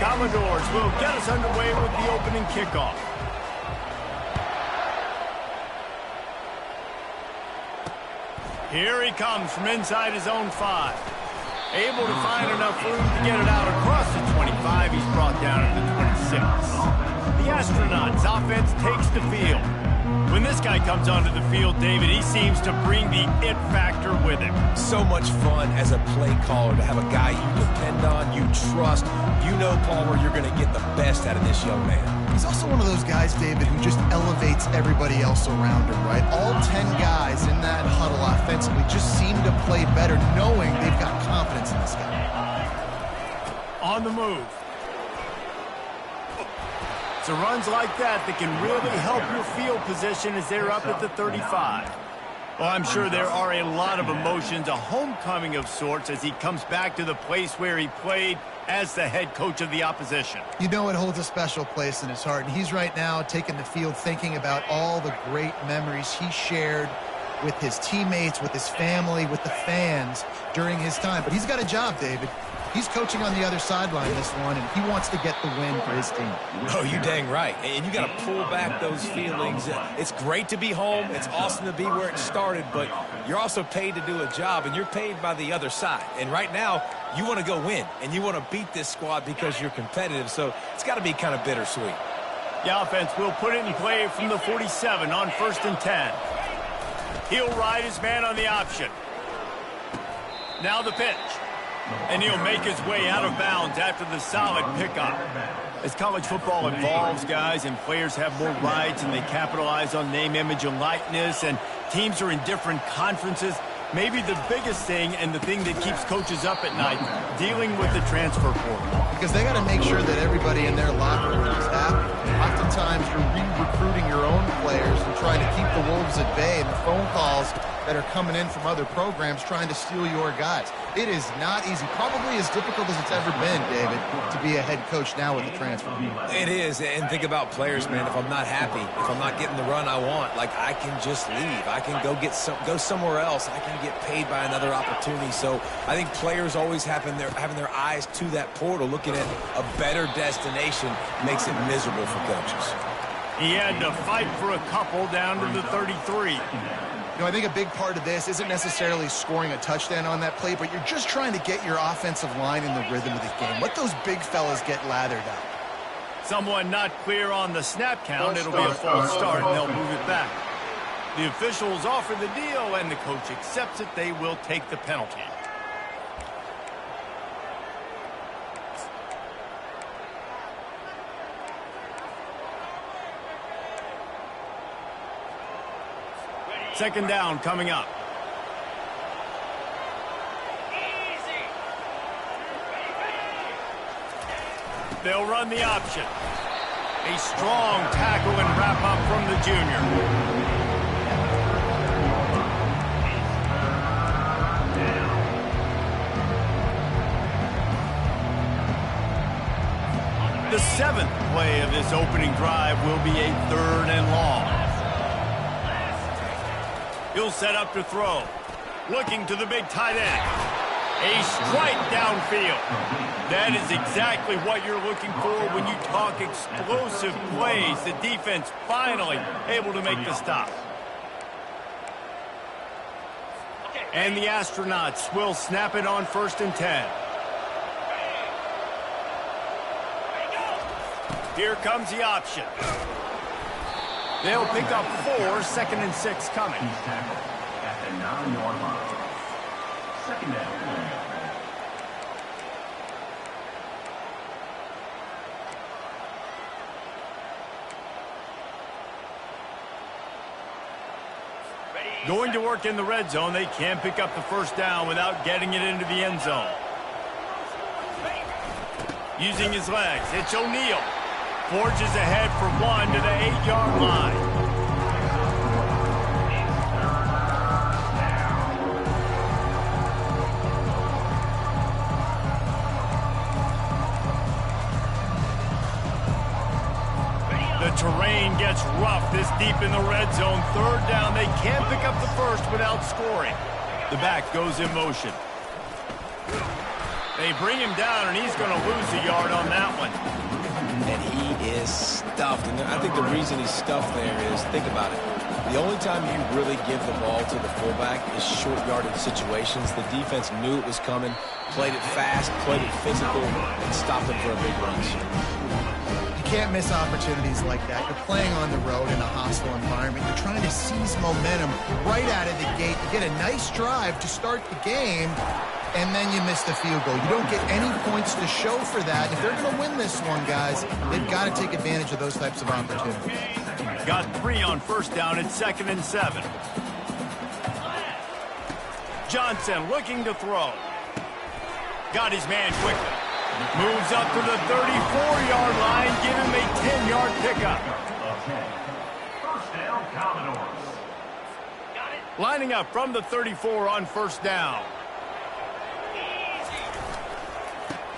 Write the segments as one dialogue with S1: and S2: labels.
S1: Commodores will get us underway with the opening kickoff. Here he comes from inside his own 5. Able to find enough room to get it out across the 25. He's brought down to the 26. The Astronauts offense takes the field. When this guy comes onto the field, David, he seems to bring the it factor with him.
S2: So much fun as a play caller to have a guy you depend on, you trust. You know, Palmer, you're going to get the best out of this young man.
S3: He's also one of those guys, David, who just elevates everybody else around him, right? All 10 guys in that huddle offensively just seem to play better knowing they've got confidence in this guy.
S1: On the move. It's runs like that can really help your field position as they're up at the 35. Well, I'm sure there are a lot of emotions, a homecoming of sorts, as he comes back to the place where he played as the head coach of the opposition.
S3: You know it holds a special place in his heart, and he's right now taking the field thinking about all the great memories he shared with his teammates, with his family, with the fans during his time. But he's got a job, David. He's coaching on the other sideline this one, and he wants to get the win for his team.
S2: Oh, you dang right. And you got to pull back those feelings. It's great to be home. It's awesome to be where it started, but you're also paid to do a job, and you're paid by the other side. And right now, you want to go win, and you want to beat this squad because you're competitive, so it's got to be kind of bittersweet.
S1: The offense will put it in play from the 47 on 1st and 10. He'll ride his man on the option. Now the pitch. And he'll make his way out of bounds after the solid pickup. As college football evolves, guys, and players have more rights and they capitalize on name, image, and likeness, and teams are in different conferences, maybe the biggest thing and the thing that keeps coaches up at night, dealing with the transfer portal.
S3: Because they got to make sure that everybody in their locker room is happy. Oftentimes you're re-recruiting your own players and trying to keep the Wolves at bay, and the phone calls that are coming in from other programs trying to steal your guys. It is not easy. Probably as difficult as it's ever been, David, to be a head coach now with the transfer.
S2: It is, and think about players, man. If I'm not happy, if I'm not getting the run I want, like, I can just leave. I can go somewhere else. I can get paid by another opportunity. So I think players always having their eyes to that portal, looking at a better destination, makes it miserable for coaches.
S1: He had to fight for a couple down to the 33.
S3: You know, I think a big part of this isn't necessarily scoring a touchdown on that play, but you're just trying to get your offensive line in the rhythm of the game. Let those big fellas get lathered up.
S1: Someone not clear on the snap count. It'll be a false start, and they'll move it back. The officials offer the deal, and the coach accepts it. They will take the penalty. Second down coming up. They'll run the option. A strong tackle and wrap up from the junior. The 7th play of this opening drive will be a 3rd and long. He'll set up to throw. Looking to the big tight end. A strike downfield. That is exactly what you're looking for when you talk explosive plays. The defense finally able to make the stop. And the Astronauts will snap it on 1st and 10. Here comes the option. They'll pick up 4, 2nd and 6 coming.
S4: At the 9-yard line. 2nd down.
S1: Going to work in the red zone. They can't pick up the 1st down without getting it into the end zone. Using his legs, it's O'Neal. Forges ahead for 1 to the 8-yard line. The terrain gets rough this deep in the red zone. 3rd down. They can't pick up the 1st without scoring. The back goes in motion. They bring him down, and he's going to lose a yard on that one.
S2: And he is stuffed. And I think the reason he's stuffed there is, think about it. The only time you really give the ball to the fullback is short yardage situations. The defense knew it was coming, played it fast, played it physical, and stopped him for a big run.
S3: You can't miss opportunities like that. You're playing on the road in a hostile environment. You're trying to seize momentum right out of the gate. You get a nice drive to start the game, and then you miss the field goal. You don't get any points to show for that. If they're going to win this one, guys, they've got to take advantage of those types of opportunities.
S1: Got 3 on first down at 2nd and 7. Johnson looking to throw. Got his man quickly. Moves up to the 34-yard line. Give him a 10-yard pickup.
S4: First down, Commodores.
S1: Lining up from the 34 on first down.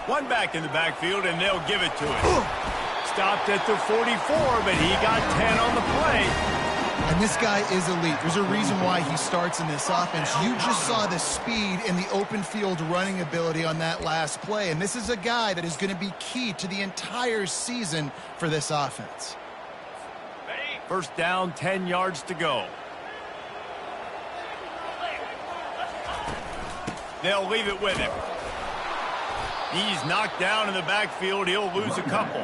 S1: One back in the backfield, and they'll give it to him. Stopped at the 44, but he got 10 on the play.
S3: And this guy is elite. There's a reason why he starts in this offense. You just saw the speed and the open field running ability on that last play. And this is a guy that is going to be key to the entire season for this offense.
S1: First down, 10 yards to go. They'll leave it with him. He's knocked down in the backfield. He'll lose a couple.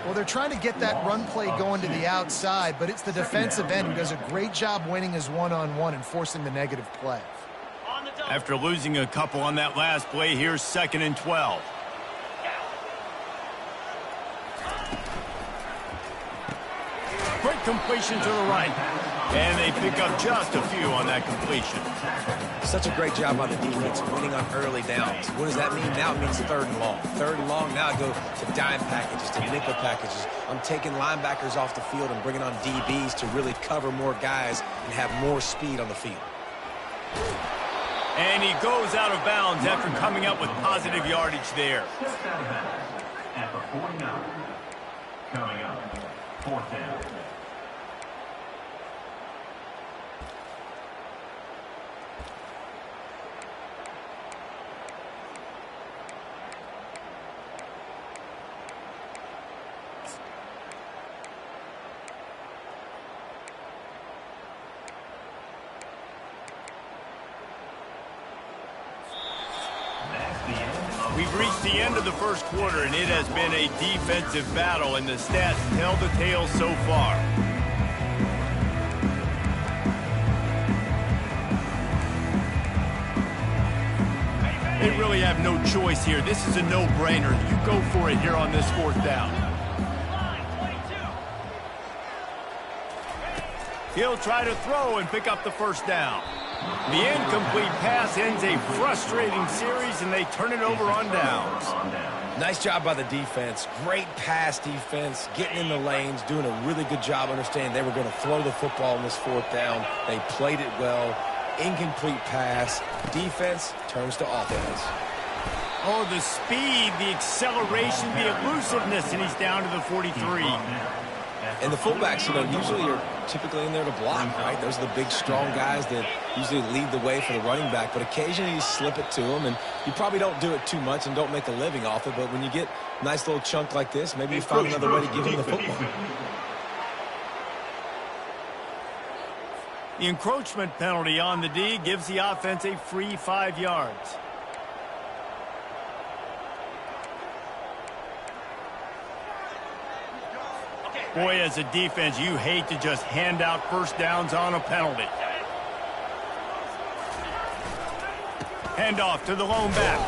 S3: Well, they're trying to get that run play going to the outside, but it's the defensive end who does a great job winning his one-on-one and forcing the negative play.
S1: After losing a couple on that last play, here's 2nd and 12. Quick completion to the right. And they pick up just a few on that completion.
S2: Such a great job by the defense winning on early downs. What does that mean? Now it means 3rd and long. 3rd and long, now I go to dime packages, to nickel packages. I'm taking linebackers off the field and bringing on DBs to really cover more guys and have more speed on the field.
S1: And he goes out of bounds after coming up with positive yardage there.
S4: Steps out of bounds at the 49. Coming up, 4th down.
S1: We've reached the end of the first quarter, and it has been a defensive battle, and the stats tell the tale so far. They really have no choice here. This is a no-brainer. You go for it here on this 4th down. He'll try to throw and pick up the first down. The incomplete pass ends a frustrating series, and they turn it over on downs.
S2: Nice job by the defense. Great pass defense, getting in the lanes, doing a really good job understanding they were going to throw the football in this 4th down. They played it well. Incomplete pass. Defense turns to offense.
S1: Oh, the speed, the acceleration, the elusiveness, and he's down to the 43.
S2: And the fullbacks, usually are typically in there to block, right? Those are the big, strong guys that usually lead the way for the running back. But occasionally you slip it to them, and you probably don't do it too much and don't make a living off it. But when you get a nice little chunk like this, maybe you find another way to give them the football.
S1: The encroachment penalty on the D gives the offense a free 5 yards. Boy, as a defense, you hate to just hand out first downs on a penalty. Handoff to the lone back.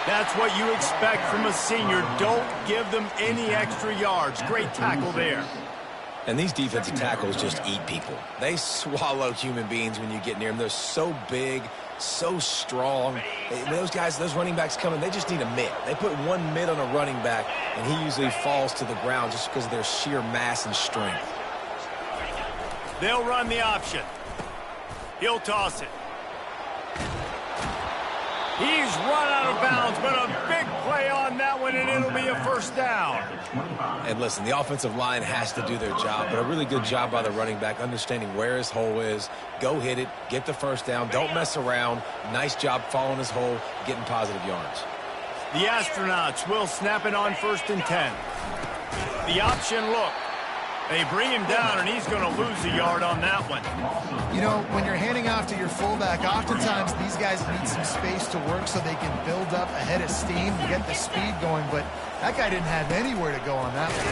S1: That's what you expect from a senior. Don't give them any extra yards. Great tackle there.
S2: And these defensive tackles just eat people. They swallow human beings when you get near them. They're so big, so strong. Those guys, those running backs coming, they just need a mid. They put one mid on a running back, and he usually falls to the ground just because of their sheer mass and strength.
S1: They'll run the option. He'll toss it. He's run out of bounds, but a big play on that one, and it'll be a first down.
S2: And listen, the offensive line has to do their job, but a really good job by the running back understanding where his hole is. Go hit it, get the first down, don't mess around. Nice job following his hole, getting positive yards.
S1: The Astronauts will snap it on 1st and 10. The option look. They bring him down, and he's going to lose a yard on that one.
S3: You know, when you're handing off to your fullback, oftentimes these guys need some space to work so they can build up a head of steam and get the speed going, but that guy didn't have anywhere to go on that one.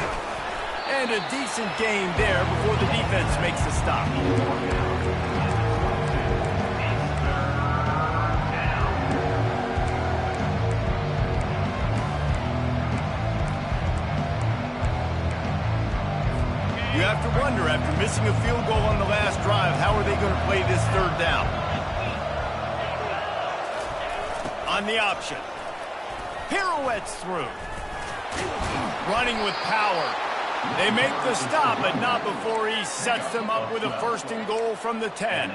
S1: And a decent gain there before the defense makes the stop. You have to wonder, after missing a field goal on the last drive, how are they going to play this 3rd down? On the option. Pirouettes through. Running with power. They make the stop, but not before he sets them up with a 1st and goal from the 10.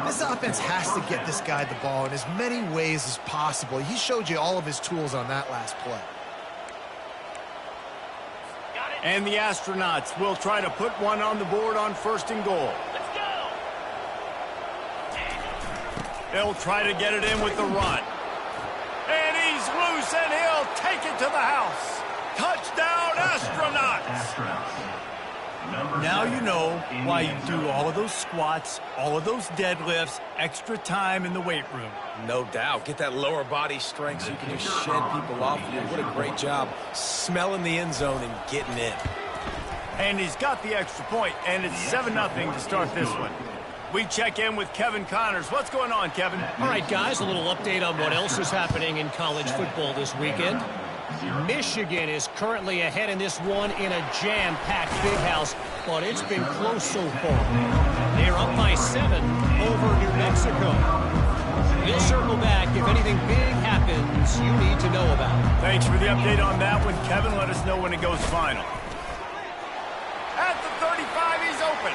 S3: This offense has to get this guy the ball in as many ways as possible. He showed you all of his tools on that last play.
S1: And the Astronauts will try to put one on the board on 1st and goal. Let's go. They'll try to get it in with the run. And he's loose, and he'll take it to the house. Touchdown, Astronauts. Now you know why you do all of those squats, all of those deadlifts, extra time in the weight room.
S2: No doubt. Get that lower body strength so you can just shed people off you. What a great job smelling the end zone and getting in.
S1: And he's got the extra point, and it's 7-0 to start this one. We check in with Kevin Connors. What's going on, Kevin?
S5: All right, guys, a little update on what else is happening in college football this weekend. Michigan is currently ahead in this one in a jam-packed big house, but it's been close so far. They're up by 7 over New Mexico. We'll circle back if anything big happens you need to know about.
S1: Thanks for the update on that one, Kevin. Let us know when it goes final. At the 35, he's open.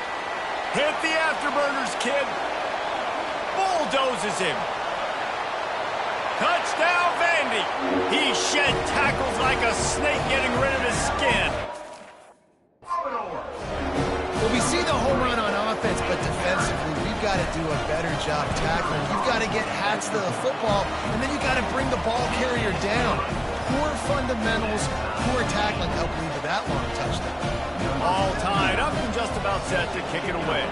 S1: Hit the afterburners, kid. Bulldozes him. Touchdown, Vandy. He shed tackles like a snake getting rid of his skin.
S3: Well, we see the home run on offense, but defensively, we've got to do a better job tackling. You've got to get hats to the football, and then you've got to bring the ball carrier down. Poor fundamentals, poor tackling help lead to that long touchdown.
S1: All tied up and just about set to kick it away.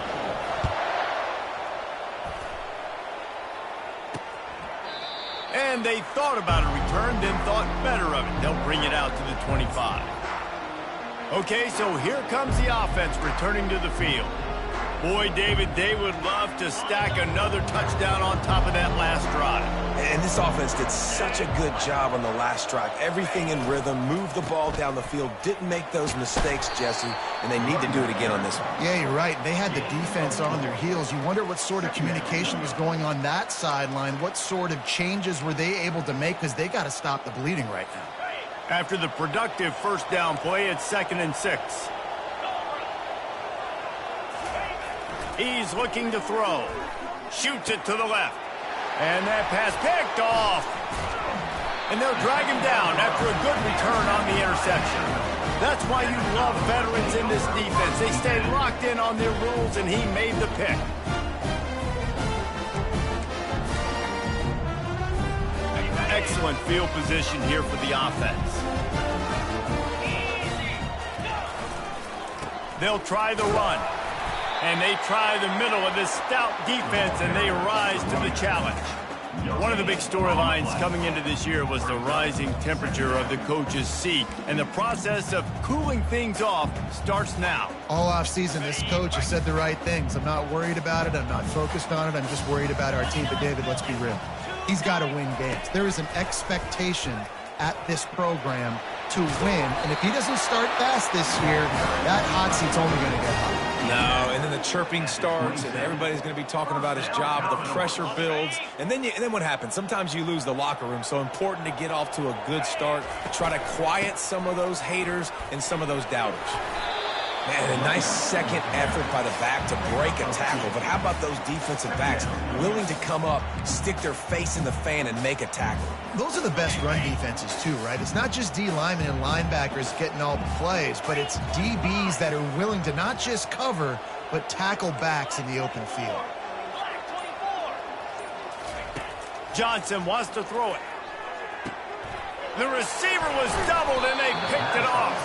S1: And they thought about a return, then thought better of it. They'll bring it out to the 25. Okay, so here comes the offense returning to the field. Boy, David, they would love to stack another touchdown on top of that last drive.
S2: And this offense did such a good job on the last drive. Everything in rhythm, moved the ball down the field, didn't make those mistakes, Jesse, and they need to do it again on this one.
S3: Yeah, you're right. They had the defense on their heels. You wonder what sort of communication was going on that sideline. What sort of changes were they able to make, because they got to stop the bleeding right now.
S1: After the productive 1st down play, it's 2nd and 6. He's looking to throw. Shoots it to the left. And that pass picked off. And they'll drag him down after a good return on the interception. That's why you love veterans in this defense. They stay locked in on their rules, and he made the pick. Excellent field position here for the offense. They'll try the run. And they try the middle of this stout defense, and they rise to the challenge. One of the big storylines coming into this year was the rising temperature of the coach's seat, and the process of cooling things off starts now.
S3: All offseason, this coach has said the right things. I'm not worried about it. I'm not focused on it. I'm just worried about our team. But, David, let's be real. He's got to win games. There is an expectation at this program to win, and if he doesn't start fast this year, that hot seat's only going to get hotter.
S2: No, and then the chirping starts, and everybody's going to be talking about his job. The pressure builds, and then what happens? Sometimes you lose the locker room, so important to get off to a good start. Try to quiet some of those haters and some of those doubters. Man, a nice second effort by the back to break a tackle, but how about those defensive backs willing to come up, stick their face in the fan, and make a tackle?
S3: Those are the best run defenses, too, right? It's not just D linemen and linebackers getting all the plays, but it's DBs that are willing to not just cover, but tackle backs in the open field.
S1: Johnson wants to throw it. The receiver was doubled, and they picked it off.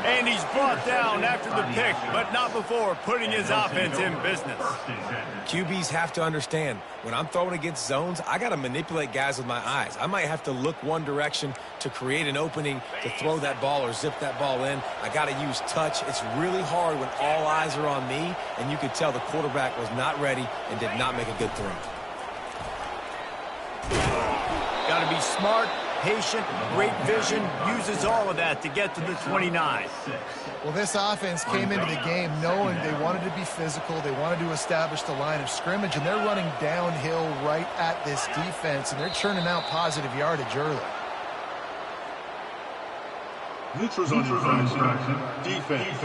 S1: And he's brought down after the pick, but not before putting his offense in business.
S2: QBs have to understand, when I'm throwing against zones, I got to manipulate guys with my eyes. I might have to look one direction to create an opening to throw that ball or zip that ball in. I got to use touch. It's really hard when all eyes are on me, and you could tell the quarterback was not ready and did not make a good throw.
S1: Got to be smart, patient, great vision, uses all of that to get to the 29.
S3: Well, this offense came into the game knowing they wanted to be physical, they wanted to establish the line of scrimmage, and they're running downhill right at this defense, and they're churning out positive yardage early.
S6: Neutrals on infraction. Defense.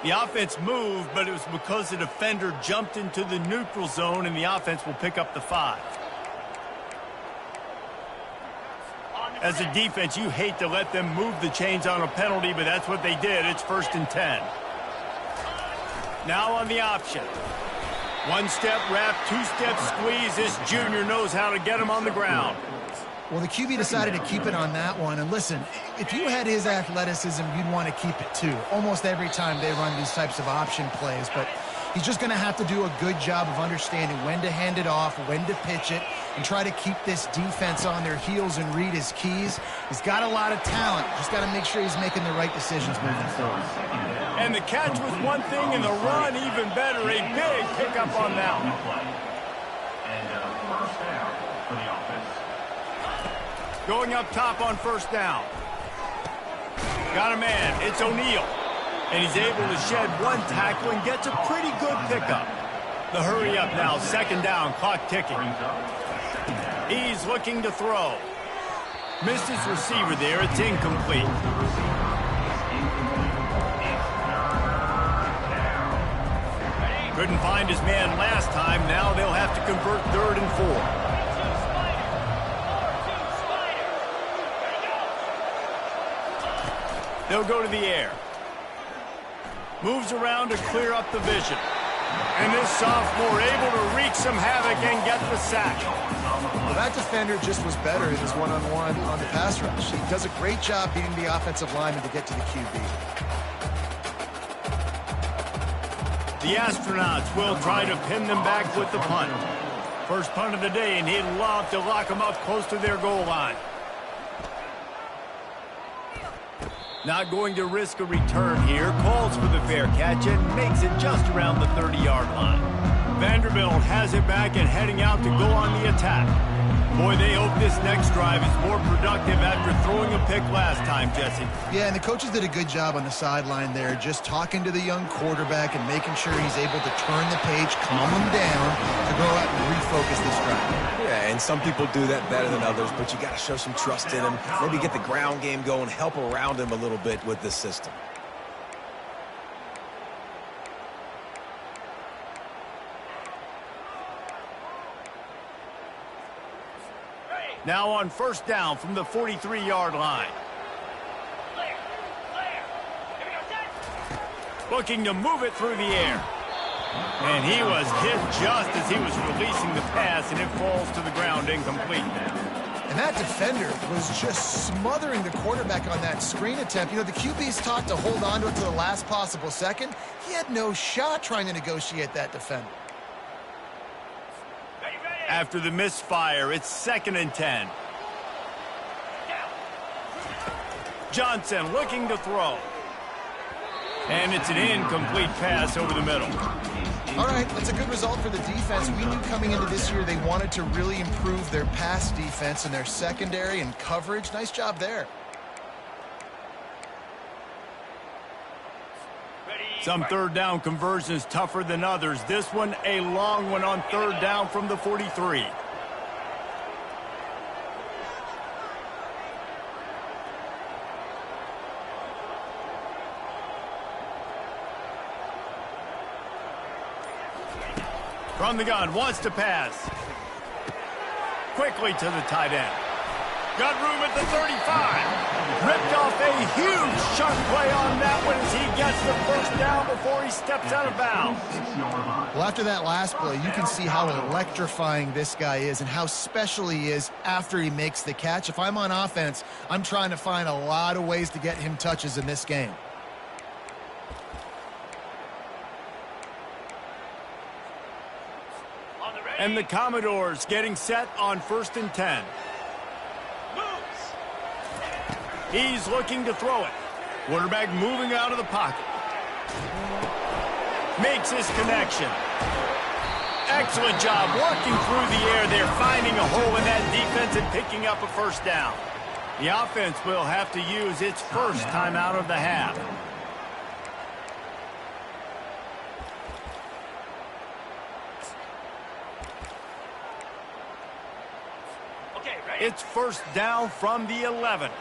S1: The offense moved, but it was because the defender jumped into the neutral zone, and the offense will pick up the 5. As a defense, you hate to let them move the chains on a penalty, but that's what they did. It's 1st and 10. Now on the option. 1-step wrap, 2-step squeeze. This junior knows how to get him on the ground.
S3: Well, the QB decided to keep it on that one. And listen, if you had his athleticism, you'd want to keep it too. Almost every time they run these types of option plays. But he's just going to have to do a good job of understanding when to hand it off, when to pitch it, and try to keep this defense on their heels and read his keys. He's got a lot of talent. Just got to make sure he's making the right decisions moving forward.
S1: And the catch was one thing, and the run even better. A big pickup on that one.
S4: And first down for the offense.
S1: Going up top on 1st down. Got a man. It's O'Neal. And he's able to shed one tackle and gets a pretty good pickup. The hurry up now. 2nd down. Clock ticking. He's looking to throw. Missed his receiver there. It's incomplete. Couldn't find his man last time. Now they'll have to convert 3rd and 4. They'll go to the air. Moves around to clear up the vision. And this sophomore able to wreak some havoc and get the sack.
S3: Well, that defender just was better in his one-on-one on the pass rush. He does a great job beating the offensive lineman to get to the QB.
S1: The Astronauts will try to pin them back with the punt. First punt of the day, and he'd love to lock them up close to their goal line. Not going to risk a return here. Calls for the fair catch and makes it just around the 30-yard line. Vanderbilt has it back and heading out to go on the attack. Boy, they hope this next drive is more productive after throwing a pick last time, Jesse.
S3: Yeah, and the coaches did a good job on the sideline there, just talking to the young quarterback and making sure he's able to turn the page, calm him down, to go out and refocus this drive.
S2: Yeah, and some people do that better than others, but you got to show some trust in him. Maybe get the ground game going, help around him a little bit with this system.
S1: Now on 1st down from the 43-yard line. Looking to move it through the air. And he was hit just as he was releasing the pass, and it falls to the ground incomplete.
S3: And that defender was just smothering the quarterback on that screen attempt. You know, the QB's taught to hold on to it to the last possible second. He had no shot trying to negotiate that defender.
S1: After the misfire, it's 2nd and 10. Johnson looking to throw. And it's an incomplete pass over the middle.
S3: All right, that's a good result for the defense. We knew coming into this year they wanted to really improve their pass defense and their secondary and coverage. Nice job there.
S1: Some 3rd down conversions tougher than others. This one, a long one on 3rd down from the 43. From the gun, wants to pass. Quickly to the tight end. Got room at the 35. Ripped off a huge chunk play on that one as he gets the first down before he steps out of bounds.
S3: Well, after that last play, you can see how electrifying this guy is and how special he is after he makes the catch. If I'm on offense, I'm trying to find a lot of ways to get him touches in this game.
S1: And the Commodores getting set on 1st and 10. He's looking to throw it. Quarterback moving out of the pocket. Makes his connection. Excellent job working through the air there, finding a hole in that defense and picking up a first down. The offense will have to use its first timeout of the half. It's first down from the 11.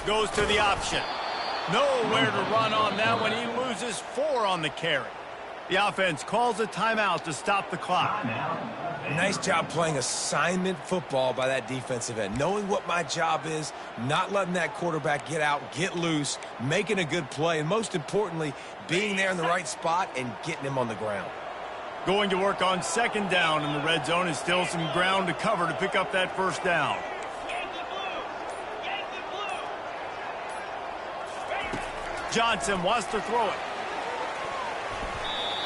S1: Goes to the option. Nowhere to run on that one. He loses 4 on the carry. The offense calls a timeout to stop the clock.
S2: Nice job playing assignment football by that defensive end. Knowing what my job is, not letting that quarterback get out, get loose, making a good play, and most importantly, being there in the right spot and getting him on the ground.
S1: Going to work on 2nd down in the red zone is still some ground to cover to pick up that first down. Johnson wants to throw it.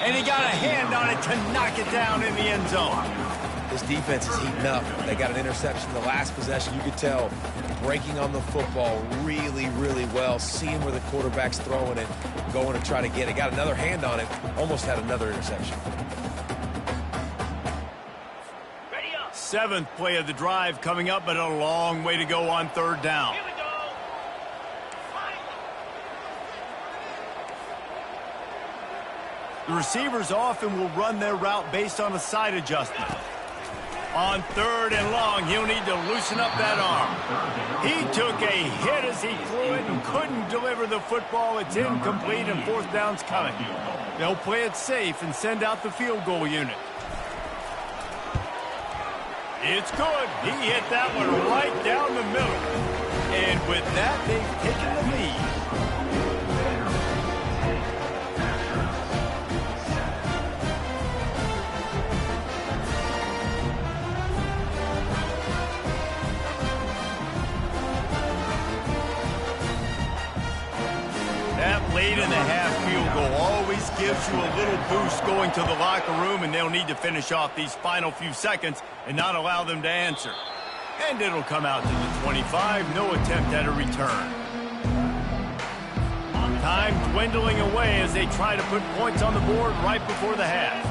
S1: And he got a hand on it to knock it down in the end zone.
S2: This defense is heating up. They got an interception the last possession. You could tell breaking on the football really, really well, seeing where the quarterback's throwing it, going to try to get it. Got another hand on it, almost had another interception.
S1: 7th play of the drive coming up, but a long way to go on 3rd down. The receivers often will run their route based on a side adjustment. On 3rd and long, he'll need to loosen up that arm. He took a hit as he threw it and couldn't deliver the football. It's incomplete and 4th down's coming. They'll play it safe and send out the field goal unit. It's good. He hit that one right down the middle. And with that, they've taken the lead. That late in the half field goal always gives you a little boost going to the locker room, and they'll need to finish off these final few seconds and not allow them to answer. And it'll come out to the 25, no attempt at a return. Time dwindling away as they try to put points on the board right before the half.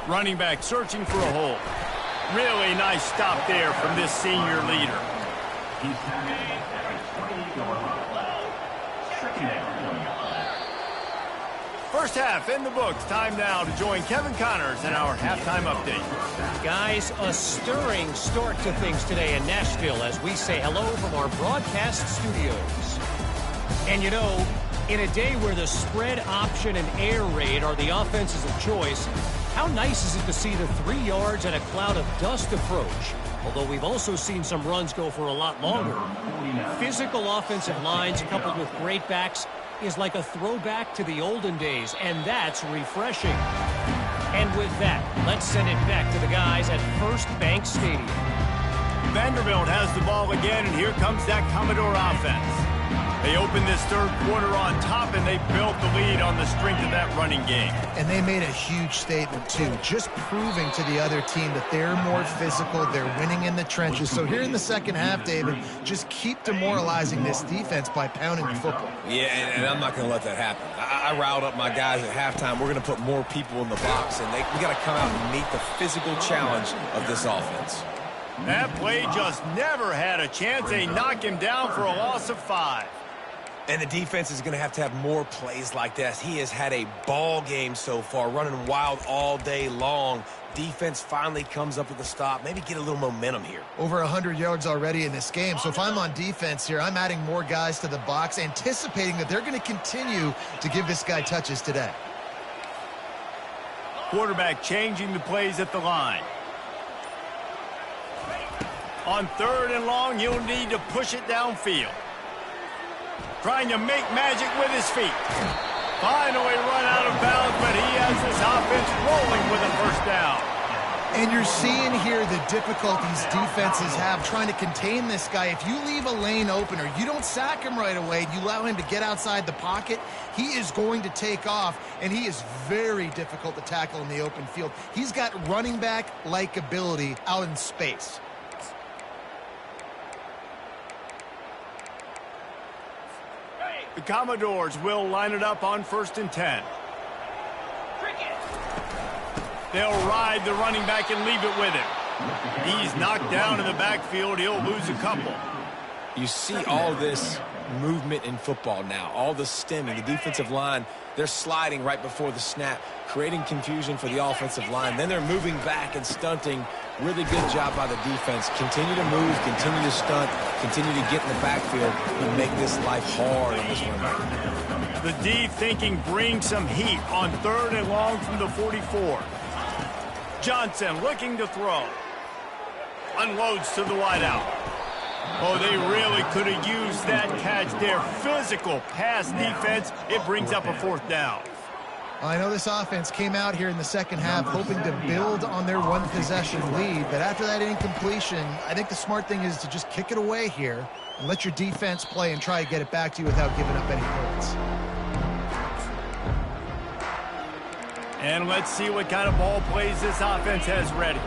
S1: Running back searching for a hole. Really nice stop there from this senior leader. First half in the books. Time now to join Kevin Connors in our halftime update.
S5: Guys, a stirring start to things today in Nashville as we say hello from our broadcast studios. And you know, in a day where the spread option and air raid are the offenses of choice, how nice is it to see the 3 yards and a cloud of dust approach? Although we've also seen some runs go for a lot longer. Physical offensive lines coupled with great backs is like a throwback to the olden days, and that's refreshing. And with that, let's send it back to the guys at First Bank Stadium.
S1: Vanderbilt has the ball again, and here comes that Commodore offense. They opened this 3rd quarter on top, and they built the lead on the strength of that running game.
S3: And they made a huge statement, too, just proving to the other team that they're more physical, they're winning in the trenches. So here in the second half, David, just keep demoralizing this defense by pounding the football.
S2: Yeah, and I'm not going to let that happen. I riled up my guys at halftime. We're going to put more people in the box, and we got to come out and meet the physical challenge of this offense.
S1: That play just never had a chance. They knock him down for a loss of 5.
S2: And the defense is going to have more plays like this. He has had a ball game so far, running wild all day long. Defense finally comes up with a stop. Maybe get a little momentum here.
S3: Over 100 yards already in this game. So if I'm on defense here, I'm adding more guys to the box, anticipating that they're going to continue to give this guy touches today.
S1: Quarterback changing the plays at the line. On 3rd and long, he'll need to push it downfield. Trying to make magic with his feet. Finally run out of bounds, but he has this offense rolling with a first down.
S3: And you're seeing here the difficulties defenses have trying to contain this guy. If you leave a lane open or you don't sack him right away and you allow him to get outside the pocket, he is going to take off, and he is very difficult to tackle in the open field. He's got running back-like ability out in space.
S1: The Commodores will line it up on 1st and 10. They'll ride the running back and leave it with him. He's knocked down in the backfield. He'll lose a couple.
S2: You see all this movement in football now, all the stemming, the defensive line, they're sliding right before the snap, creating confusion for the offensive line. Then they're moving back and stunting. Really good job by the defense. Continue to move, continue to stunt, continue to get in the backfield and make this life hard on this one.
S1: The D thinking bring some heat on 3rd and long from the 44. Johnson looking to throw. Unloads to the wideout. Oh, they really could have used that catch there. Physical pass defense. It brings up a 4th down.
S3: I know this offense came out here in the second half hoping to build on their one-possession lead, but after that incompletion, I think the smart thing is to just kick it away here and let your defense play and try to get it back to you without giving up any points.
S1: And let's see what kind of ball plays this offense has ready.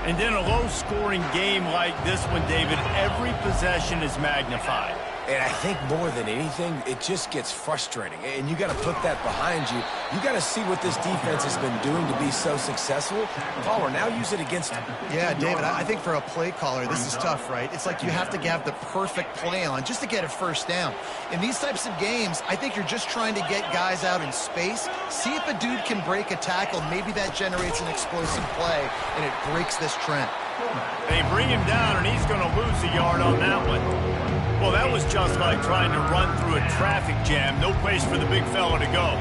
S1: And in a low-scoring game like this one, David, every possession is magnified.
S2: And I think more than anything, it just gets frustrating. And you got to put that behind you. You got to see what this defense has been doing to be so successful. Caller, now use it against them.
S3: Yeah, David, I think for a play caller, this is tough, right? It's like you have to have the perfect play on just to get a first down. In these types of games, I think you're just trying to get guys out in space, see if a dude can break a tackle. Maybe that generates an explosive play, and it breaks this trend.
S1: They bring him down, and he's going to lose a yard on that one. Well, that was just like trying to run through a traffic jam. No place for the big fella to go.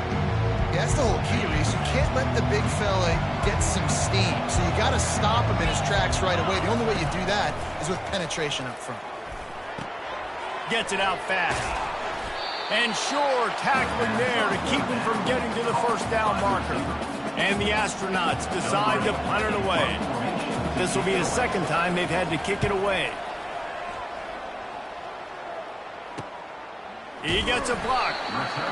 S3: Yeah, that's the whole key, Reese. You can't let the big fella get some steam. So you got to stop him in his tracks right away. The only way you do that is with penetration up front.
S1: Gets it out fast. And sure, tackling there to keep him from getting to the first down marker. And the Astronauts decide to punt it away. This will be the second time they've had to kick it away. He gets a block.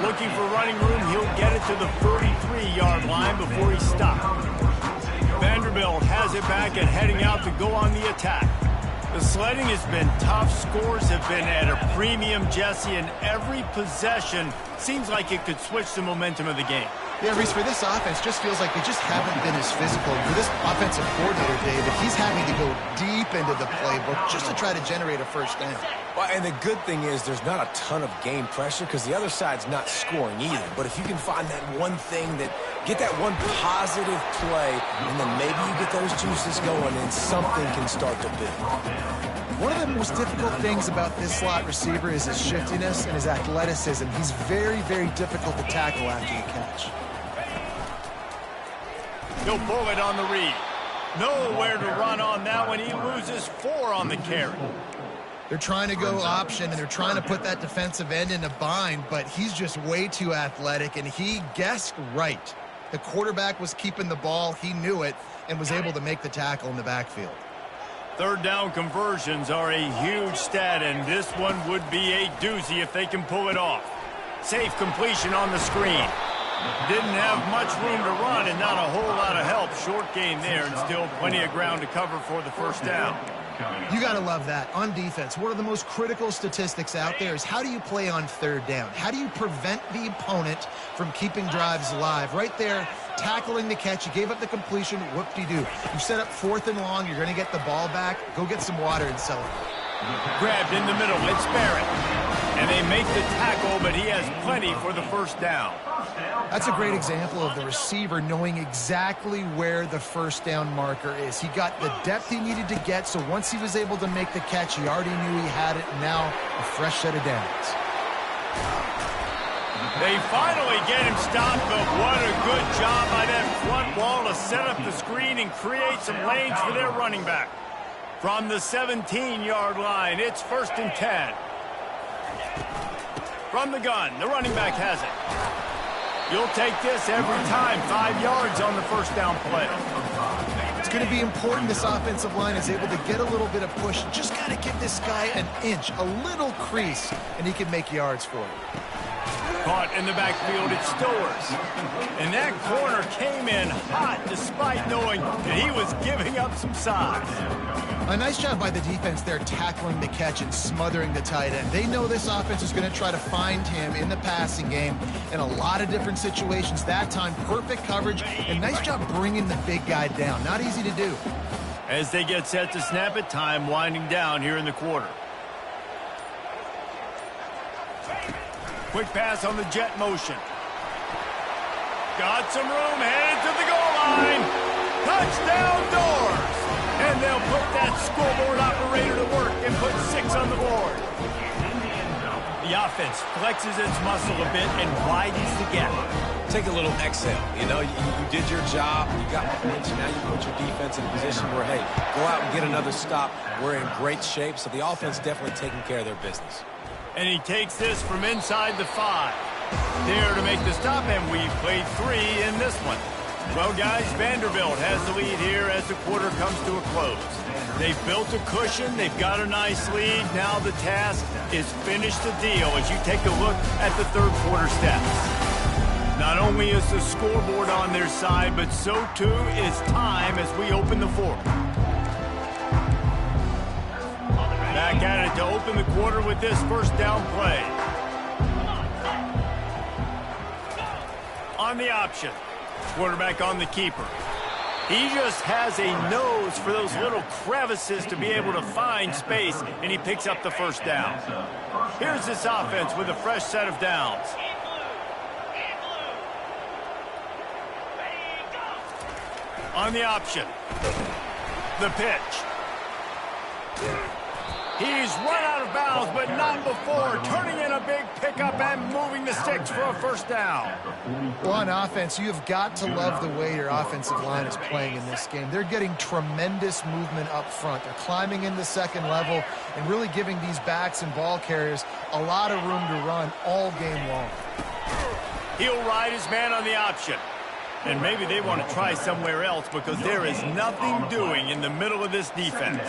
S1: Looking for running room, he'll get it to the 33-yard line before he stopped. Vanderbilt has it back and heading out to go on the attack. The sledding has been tough. Scores have been at a premium, Jesse, and every possession seems like it could switch the momentum of the game.
S3: Yeah, Reese, for this offense, just feels like they just haven't been as physical. For this offensive coordinator, David, he's having to go deep into the playbook just to try to generate a first down.
S2: Well, and the good thing is there's not a ton of game pressure because the other side's not scoring either. But if you can find that one thing get that one positive play, and then maybe you get those juices going and something can start to build.
S3: One of the most difficult things about this slot receiver is his shiftiness and his athleticism. He's very, very difficult to tackle after the catch.
S1: He'll pull it on the read. Nowhere to run on that one. He loses 4 on the carry.
S3: They're trying to go option, and they're trying to put that defensive end in a bind, but he's just way too athletic, and he guessed right. The quarterback was keeping the ball. He knew it and was able to make the tackle in the backfield.
S1: 3rd down conversions are a huge stat, and this one would be a doozy if they can pull it off. Safe completion on the screen. Didn't have much room to run and not a whole lot of help. Short gain there and still plenty of ground to cover for the first down.
S3: You got to love that. On defense, one of the most critical statistics out there is how do you play on 3rd down? How do you prevent the opponent from keeping drives alive? Right there, tackling the catch. You gave up the completion. Whoop-de-doo. You set up 4th and long. You're going to get the ball back. Go get some water and celebrate.
S1: Grabbed in the middle. It's Barrett. And they make the tackle, but he has plenty for the first down.
S3: That's a great example of the receiver knowing exactly where the first down marker is. He got the depth he needed to get, so once he was able to make the catch, he already knew he had it, and now a fresh set of downs.
S1: They finally get him stopped, but what a good job by that front wall to set up the screen and create some lanes for their running back. From the 17-yard line, it's 1st and 10. From the gun, the running back has it. You'll take this every time. 5 yards on the first down play.
S3: It's going to be important this offensive line is able to get a little bit of push. Just got to give this guy an inch, a little crease, and he can make yards for it.
S1: Caught in the backfield, it's Stowers. And that corner came in hot despite knowing that he was giving up some size.
S3: A nice job by the defense there tackling the catch and smothering the tight end. They know this offense is going to try to find him in the passing game in a lot of different situations. That time, perfect coverage, and nice job bringing the big guy down. Not easy to do.
S1: As they get set to snap it, time winding down here in the quarter. Quick pass on the jet motion. Got some room, headed to the goal line. Touchdown Doors! And they'll put that scoreboard operator to work and put 6 on the board. The offense flexes its muscle a bit and widens the gap.
S2: Take a little exhale. You know, you did your job. You got points. Now you put your defense in a position where, hey, go out and get another stop. We're in great shape, so the offense definitely taking care of their business.
S1: And he takes this from inside the 5. There to make the stop, and we've played 3 in this one. Well, guys, Vanderbilt has the lead here as the quarter comes to a close. They've built a cushion. They've got a nice lead. Now the task is finish the deal as you take a look at the third quarter stats. Not only is the scoreboard on their side, but so too is time as we open the fourth. Back at it to open the quarter with this first down play. On the option. Quarterback on the keeper. He just has a nose for those little crevices to be able to find space, and he picks up the first down. Here's this offense with a fresh set of downs. On the option. The pitch. He's run out of bounds, but not before turning in a big pickup and moving the sticks for a first down.
S3: Well, on offense, you've got to love the way your offensive line is playing in this game. They're getting tremendous movement up front. They're climbing in the second level and really giving these backs and ball carriers a lot of room to run all game long.
S1: He'll ride his man on the option. And maybe they want to try somewhere else because there is nothing doing in the middle of this defense.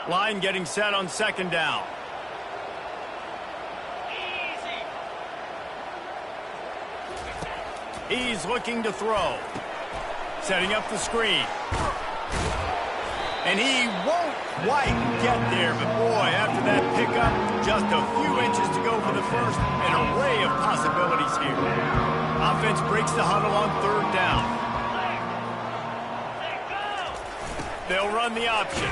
S1: Line getting set on second down. He's looking to throw. Setting up the screen. And he won't quite get there, but boy, after that pickup, just a few inches to go for the first, an array of possibilities here. Offense breaks the huddle on third down. They'll run the option.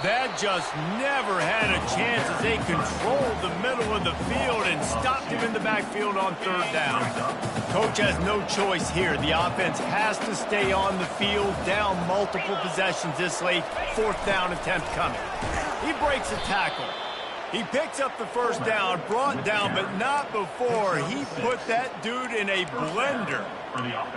S1: That just never had a chance as they controlled the middle of the field and stopped him in the backfield on third down. Coach has no choice here. The offense has to stay on the field, down multiple possessions this late. Fourth down attempt coming. He breaks a tackle. He picks up the first down, brought down, but not before he put that dude in a blender.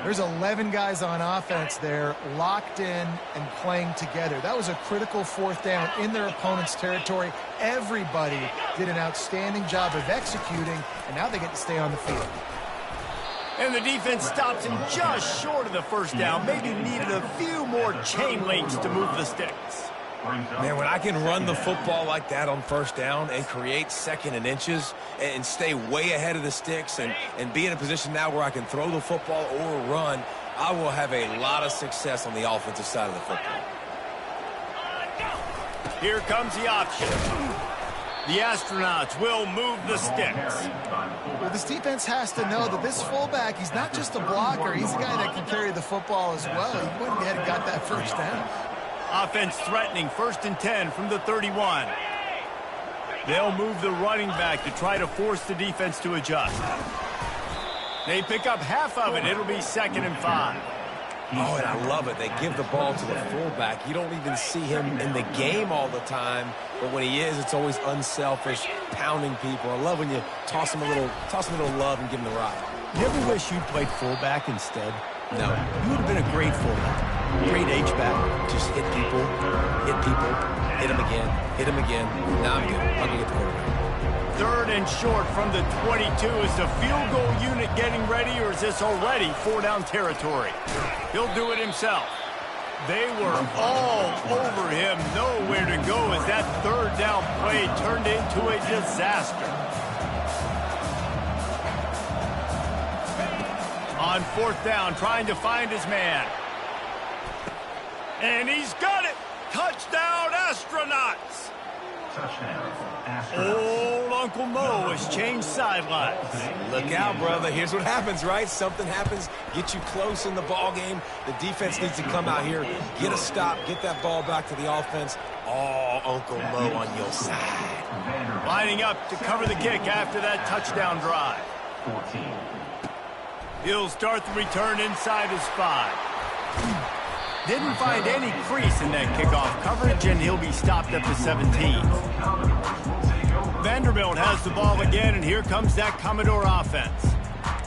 S3: There's 11 guys on offense there locked in and playing together. That was a critical fourth down in their opponent's territory. Everybody did an outstanding job of executing, and now they get to stay on the field.
S1: And the defense stops him just short of the first down. Maybe needed a few more chain links to move the sticks.
S2: Man, when I can run the football like that on first down and create second and inches and stay way ahead of the sticks and be in a position now where I can throw the football or run, I will have a lot of success on the offensive side of the football.
S1: Here comes the option. The Astronauts will move the sticks.
S3: Well, this defense has to know that this fullback, he's not just a blocker. He's a guy that can carry the football as well. He went ahead and got that first down.
S1: Offense threatening, 1st and 10 from the 31. They'll move the running back to try to force the defense to adjust. They pick up half of it. It'll be 2nd and 5.
S2: Oh, and I love it. They give the ball to the fullback. You don't even see him in the game all the time, but when he is, it's always unselfish, pounding people. I love when you toss him a little love and give him the ride.
S1: You ever wish you'd played fullback instead?
S2: No.
S1: You would have been a great fullback. Great H-back.
S2: Just hit people, hit them again, hit them again. Now I'm good. I'm going to get the quarterback.
S1: 3rd and short from the 22. Is the field goal unit getting ready, or is this already 4-down territory? He'll do it himself. They were all over him. Nowhere to go as that 3rd down play turned into a disaster. On 4th down, trying to find his man. And he's got it! Touchdown, Astronauts!
S4: Touchdown, Astronauts.
S1: Old Uncle Mo has changed sidelines.
S2: Look out, brother. Here's what happens, right? Something happens, get you close in the ball game. The defense needs to come out here, get a stop, get that ball back to the offense. Oh, Uncle Mo on your side.
S1: Lining up to cover the kick after that touchdown drive.
S4: 14.
S1: He'll start the return inside his 5. Didn't find any crease in that kickoff coverage, and he'll be stopped at the 17. Vanderbilt has the ball again, and here comes that Commodore offense.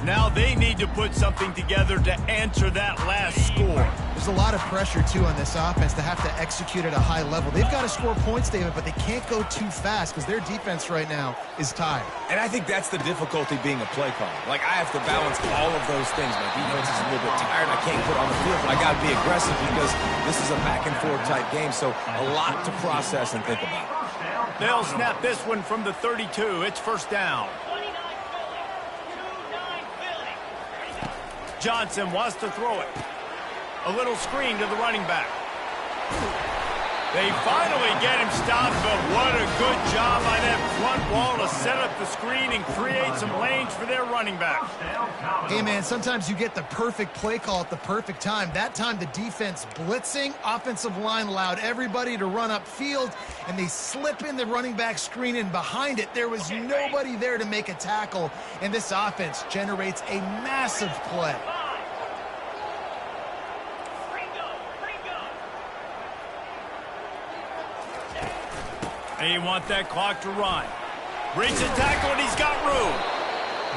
S1: Now they need to put something together to answer that last score.
S3: There's a lot of pressure, too, on this offense to have to execute at a high level. They've got to score points, David, but they can't go too fast because their defense right now is tired.
S2: And I think that's the difficulty being a play caller. Like, I have to balance all of those things. My defense is a little bit tired. I can't put on the field, but I got to be aggressive because this is a back-and-forth type game, so a lot to process and think about.
S1: They'll snap this one from the 32. It's 1st down. Johnson wants to throw it. A little screen to the running back. They finally get him stopped, but what a good job by that front wall to set up the screen and create some lanes for their running back.
S3: Hey, man, sometimes you get the perfect play call at the perfect time. That time the defense blitzing, offensive line allowed everybody to run upfield, and they slip in the running back screen, and behind it there was nobody there to make a tackle, and this offense generates a massive play.
S1: They want that clock to run. Breaks a tackle, and he's got room.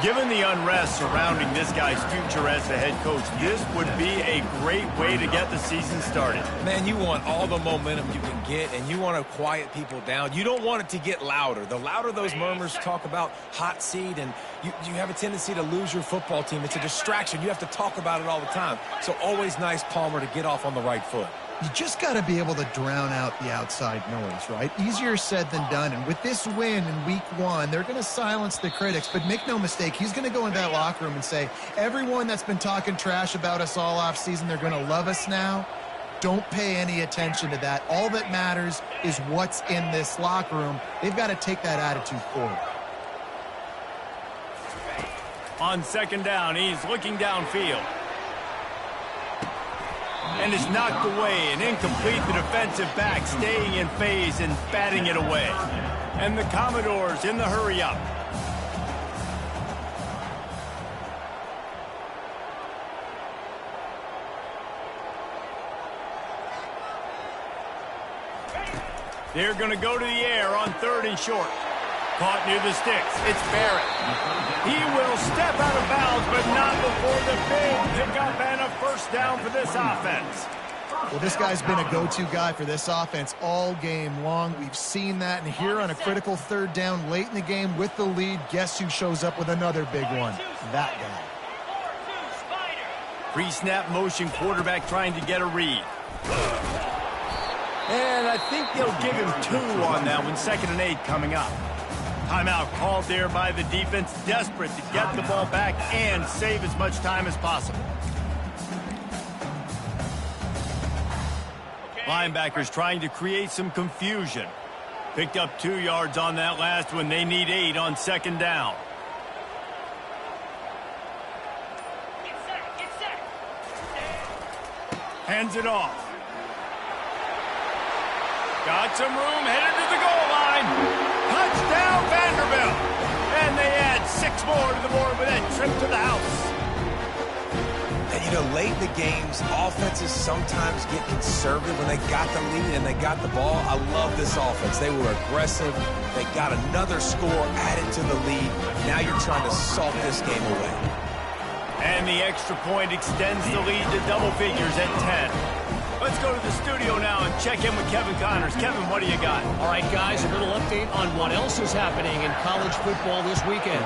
S1: Given the unrest surrounding this guy's future as the head coach, this would be a great way to get the season started.
S2: Man, you want all the momentum you can get, and you want to quiet people down. You don't want it to get louder. The louder those murmurs talk about hot seat, and you have a tendency to lose your football team. It's a distraction. You have to talk about it all the time. So always nice, Palmer, to get off on the right foot.
S3: You just got to be able to drown out the outside noise, right? Easier said than done. And with this win in week 1, they're going to silence the critics. But make no mistake, he's going to go into that locker room and say, everyone that's been talking trash about us all off season, they're going to love us now. Don't pay any attention to that. All that matters is what's in this locker room. They've got to take that attitude forward.
S1: On 2nd down, he's looking downfield. And is knocked away and incomplete. The defensive back staying in phase and batting it away. And the Commodores in the hurry-up. They're going to go to the air on 3rd and short. Caught near the sticks. It's Barrett. He will step out of bounds, but not before the big pickup and a 1st down for this offense.
S3: Well, this guy's been a go-to guy for this offense all game long. We've seen that, and here on a critical 3rd down late in the game with the lead, guess who shows up with another big one? That guy.
S1: Pre-snap motion, quarterback trying to get a read. And I think they'll give him 2 on that one. 2nd and 8 coming up. Timeout called there by the defense, desperate to get the ball back and save as much time as possible. Linebackers trying to create some confusion. Picked up 2 yards on that last one. They need 8 on 2nd down. Hands it off. Got some room, headed to the goal line. Touchdown, Vanderbilt. And they add 6 more to the board with that trip to the house.
S2: And You know, late in the games, offenses sometimes get conservative when they got the lead and they got the ball. I love this offense. They were aggressive. They got another score added to the lead. Now you're trying to salt this game away.
S1: And the extra point extends the lead to double figures at 10. Let's go to the studio now and check in with Kevin Connors. Kevin, what do you got?
S5: All right, guys, a little update on what else is happening in college football this weekend.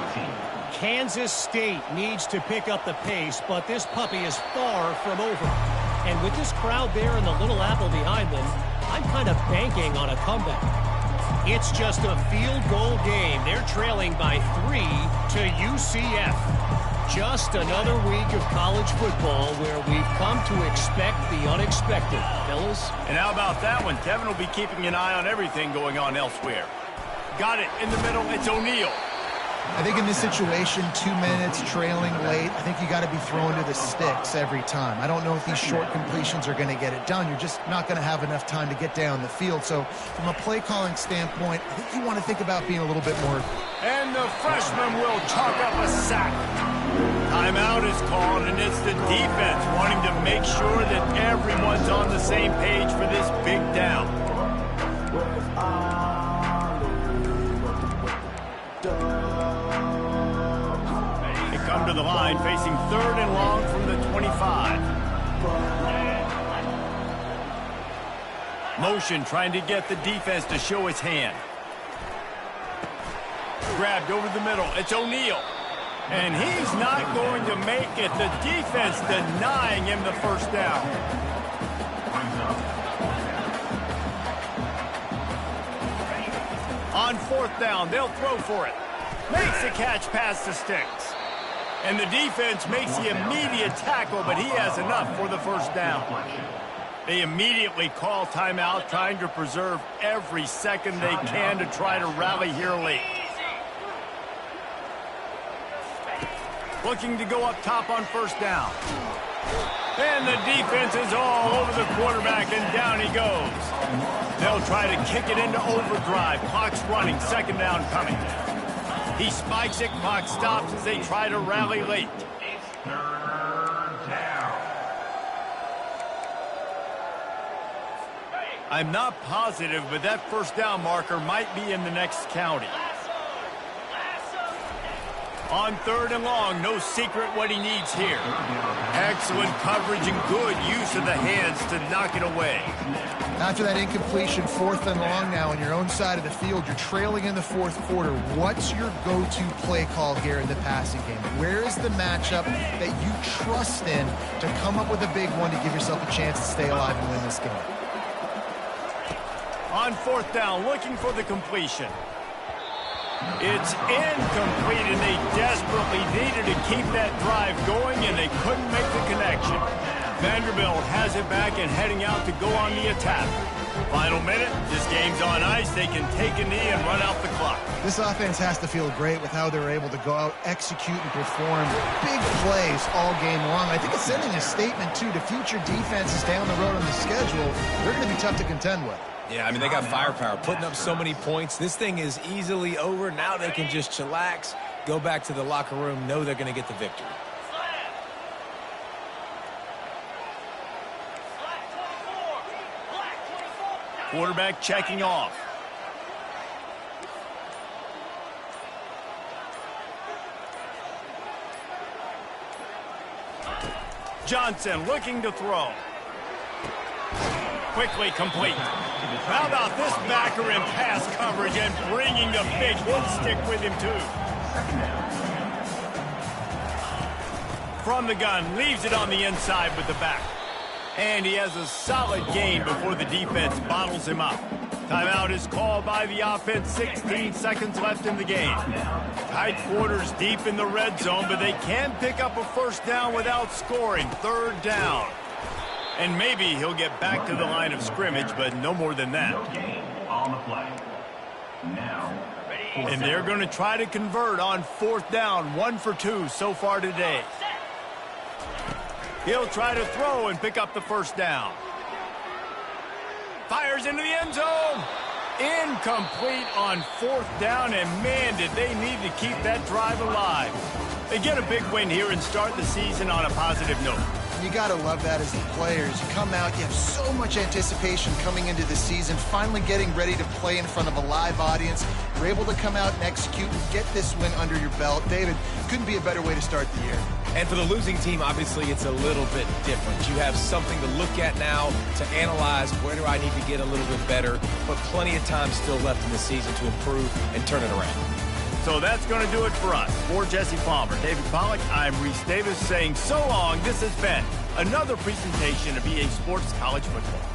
S5: Kansas State needs to pick up the pace, but this puppy is far from over. And with this crowd there and the Little Apple behind them, I'm kind of banking on a comeback. It's just a field goal game. They're trailing by 3 to UCF. Just another week of college football where we've come to expect the unexpected, fellas.
S1: And how about that one? Kevin will be keeping an eye on everything going on elsewhere. Got it in the middle. It's O'Neal.
S3: I think in this situation, 2 minutes, trailing late, I think you got to be throwing to the sticks every time. I don't know if these short completions are going to get it done. You're just not going to have enough time to get down the field. So from a play calling standpoint, I think you want to think about being a little bit more.
S1: And the freshman will chalk up a sack. Timeout is called, and it's the defense wanting to make sure that everyone's on the same page for this big down. Come to the line, facing 3rd and long from the 25. Motion trying to get the defense to show his hand. Grabbed over the middle. It's O'Neal. And he's not going to make it. The defense denying him the first down. On 4th down, they'll throw for it. Makes the catch past the sticks. And the defense makes the immediate tackle, but he has enough for the first down. They immediately call timeout, trying to preserve every second they can to try to rally here late. Looking to go up top on 1st down. And the defense is all over the quarterback, and down he goes. They'll try to kick it into overdrive. Clock's running, 2nd down coming. He spikes it, clock stops as they try to rally late.
S4: It's 3rd down.
S1: I'm not positive, but that 1st down marker might be in the next county. On 3rd and long, no secret what he needs here. Excellent coverage and good use of the hands to knock it away.
S3: After that incompletion, 4th and long now on your own side of the field, you're trailing in the 4th quarter. What's your go-to play call here in the passing game? Where is the matchup that you trust in to come up with a big one to give yourself a chance to stay alive and win this game?
S1: On 4th down, looking for the completion. It's incomplete, and they desperately needed to keep that drive going, and they couldn't make the connection. Vanderbilt has it back and heading out to go on the attack. Final minute, this game's on ice. They can take a knee and run out the clock.
S3: This offense has to feel great with how they're able to go out, execute, and perform big plays all game long. I think it's sending a statement, too, to future defenses down the road on the schedule. They're going to be tough to contend with.
S2: Yeah, I mean, they got firepower, putting up so many points. This thing is easily over. Now they can just chillax, go back to the locker room, know they're going to get the victory.
S1: Quarterback checking off. Johnson looking to throw. Quickly complete. How about this backer in pass coverage and bringing the big hit stick with him, too. From the gun, leaves it on the inside with the back. And he has a solid gain before the defense bottles him up. Timeout is called by the offense. 16 seconds left in the game. Tight quarters deep in the red zone, but they can pick up a 1st down without scoring. 3rd down. And maybe he'll get back to the line of scrimmage, but no more than that.
S4: On the play. Now.
S1: And they're going to try to convert on 4th down. 1 for 2 so far today. He'll try to throw and pick up the 1st down. Fires into the end zone. Incomplete on 4th down, and man, did they need to keep that drive alive. They get a big win here and start the season on a positive note.
S3: And you got to love that as the players. You come out, you have so much anticipation coming into the season, finally getting ready to play in front of a live audience. You're able to come out and execute and get this win under your belt. David, couldn't be a better way to start the year.
S2: And for the losing team, obviously, it's a little bit different. You have something to look at now to analyze where do I need to get a little bit better, but plenty of time still left in the season to improve and turn it around.
S1: So that's going to do it for us. For Jesse Palmer, David Pollack, I'm Reese Davis saying so long. This has been another presentation of EA Sports College Football.